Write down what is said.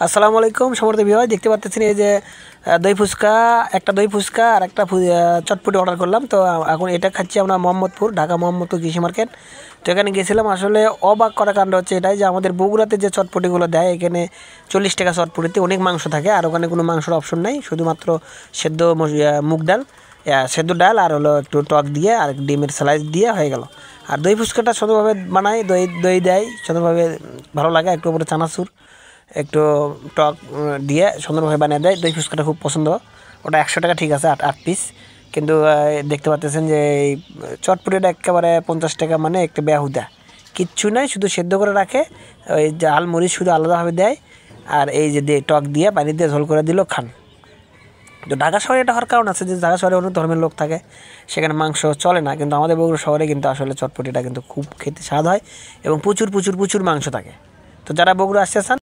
আসসালামু আলাইকুম সমর্থ ভিউয়ার, দেখতে পাচ্ছেন এই যে দই ফুচকা, একটা দই ফুচকা আর একটা চটপটি অর্ডার করলাম। তো এখন এটা খাচ্ছি আমরা মোহাম্মদপুর, ঢাকা মোহাম্মদপুর কৃষি মার্কেট। তো এখানে গেছিলাম, আসলে অবাক করা কাণ্ড হচ্ছে এটাই যে আমাদের বগুড়াতে যে চটপটিগুলো দেয় এখানে 40 টাকা চটপটিতে অনেক মাংস থাকে, আর ওখানে কোনো মাংসের অপশন নাই, শুধুমাত্র সেদ্ধ মুগ ডাল, সেদ্ধ ডাল আর হলো একটু টক দিয়ে আর ডিমের স্লাইস দিয়ে হয়ে গেল। আর দই ফুচকাটা সুন্দরভাবে বানায়, দই দই দেয় সুন্দরভাবে, ভালো লাগে। একটু উপরে চানাচুর একটু টক দিয়ে সুন্দরভাবে বানিয়ে দেয়। দই ফুচকাটা খুব পছন্দ। ওটা 100 টাকা, ঠিক আছে, 8 পিস। কিন্তু দেখতে পাচ্ছেন যে এই চটপটিটা একেবারে 50 টাকা, মানে একটা বেহুদা, কিচ্ছু নাই, শুধু সেদ্ধ করে রাখে, ওই জাল মরিচ শুধু আলাদাভাবে দেয়, আর এই যে টক দিয়ে পানি দিয়ে ঝোল করে দিল, খান। তো ঢাকা শহরে এটা হওয়ার কারণ আছে যে ঢাকা শহরে অনেক ধর্মের লোক থাকে, সেখানে মাংস চলে না, কিন্তু আমাদের বগুড়া শহরে কিন্তু আসলে চটপটিটা কিন্তু খুব খেতে স্বাদ হয় এবং প্রচুর প্রচুর প্রচুর মাংস থাকে। তো যারা বগুড়া আসতে চান